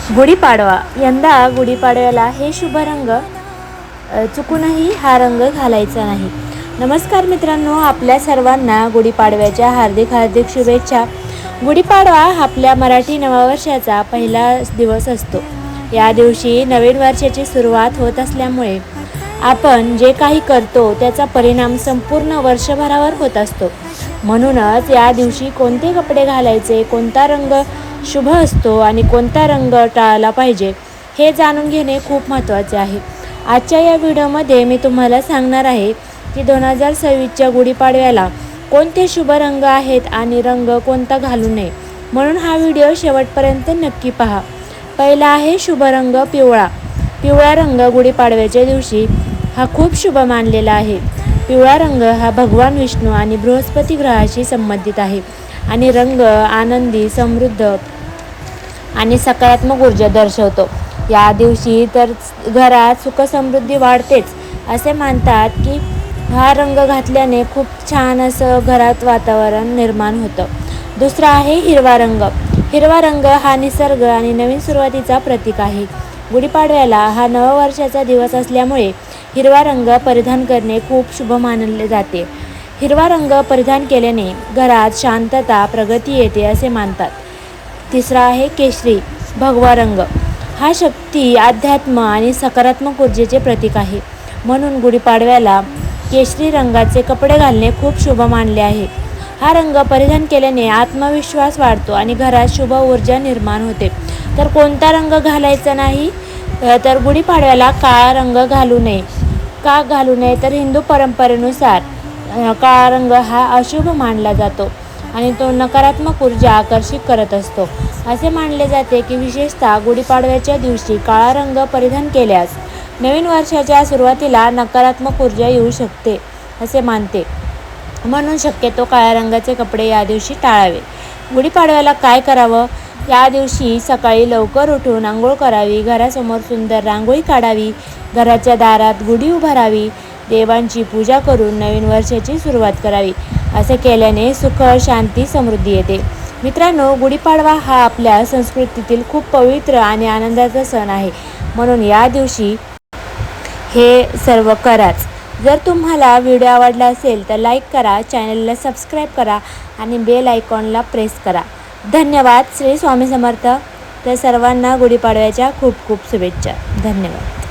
गुढीपाडवा. यंदा गुढीपाडव्याला हे शुभ रंग चुकूनही हा रंग घालायचा नाही. नमस्कार मित्रांनो, आपल्या सर्वांना गुढीपाडव्याच्या हार्दिक शुभेच्छा. गुढीपाडवा आपल्या मराठी नववर्षाचा पहिला दिवस असतो. या दिवशी नवीन वर्षाची सुरुवात होत असल्यामुळे आपण जे काही करतो त्याचा परिणाम संपूर्ण वर्षभरावर होत असतो. म्हणूनच या दिवशी कोणते कपडे घालायचे, कोणता रंग शुभ असतो आणि कोणता रंग टाळला पाहिजे हे जाणून घेणे खूप महत्त्वाचे आहे. आजच्या या व्हिडिओमध्ये मी तुम्हाला सांगणार आहे की 2026च्या गुढीपाडव्याला कोणते शुभ रंग आहेत आणि रंग कोणता घालू नये, म्हणून हा व्हिडिओ शेवटपर्यंत नक्की पहा. पहिला आहे शुभ रंग पिवळा. पिवळा रंग गुढीपाडव्याच्या दिवशी हा खूप शुभ मानलेला आहे. पिवळा रंग हा भगवान विष्णू आणि बृहस्पती ग्रहाशी संबंधित आहे आणि रंग आनंदी, समृद्ध आणि सकारात्मक ऊर्जा दर्शवतो. या दिवशी तर घरात सुखसमृद्धी वाढतेच असे मानतात की हा रंग घातल्याने खूप छान असं घरात वातावरण निर्माण होतं. दुसरा आहे हिरवा रंग. हिरवा रंग हा निसर्ग आणि नवीन सुरुवातीचा प्रतीक आहे. गुढीपाडव्याला हा नववर्षाचा दिवस असल्यामुळे हिरवा रंग परिधान करणे खूप शुभ मानले जाते. हिरवा रंग परिधान केल्याने घरात शांतता, प्रगती येते असे मानतात. तिसरा आहे केशरी भगवा रंग. हा शक्ती, अध्यात्म आणि सकारात्मक ऊर्जेचे प्रतीक आहे. म्हणून गुढीपाडव्याला केशरी रंगाचे कपडे घालणे खूप शुभ मानले आहे. हा रंग परिधान केल्याने आत्मविश्वास वाढतो आणि घरात शुभ ऊर्जा निर्माण होते. तर कोणता रंग घालायचा नाही, तर गुढीपाडव्याला काळा रंग घालू नये. का घालू नये, तर हिंदू परंपरेनुसार काळा रंग हा अशुभ मानला जातो आणि तो नकारात्मक ऊर्जा आकर्षित करत असतो. असे मानले जाते की विशेषतः गुढीपाडव्याच्या दिवशी काळा रंग परिधान केल्यास नवीन वर्षाच्या सुरुवातीला नकारात्मक ऊर्जा येऊ शकते असे मानते. म्हणून शक्यतो काळ्या रंगाचे कपडे या दिवशी टाळावे. गुढीपाडव्याला काय करावं? या दिवशी सकाळी लवकर उठून आंघोळ करावी, घरासमोर सुंदर रांगोळी काढावी, घराच्या दारात गुढी उभारावी, देवांची पूजा करून नवीन वर्षाची सुरुवात करावी. असे केल्याने सुख, शांती, समृद्धी येते. मित्रांनो, गुढीपाडवा हा आपल्या संस्कृतीतील खूप पवित्र आणि आनंदाचा सण आहे. म्हणून या दिवशी हे सर्व कराच. जर तुम्हाला व्हिडिओ आवडला असेल तर लाईक करा, चॅनलला सबस्क्राईब करा आणि बेल आयकॉनला प्रेस करा. धन्यवाद. श्री स्वामी समर्थ. तर सर्वांना गुढीपाडव्याच्या खूप खूप शुभेच्छा. धन्यवाद.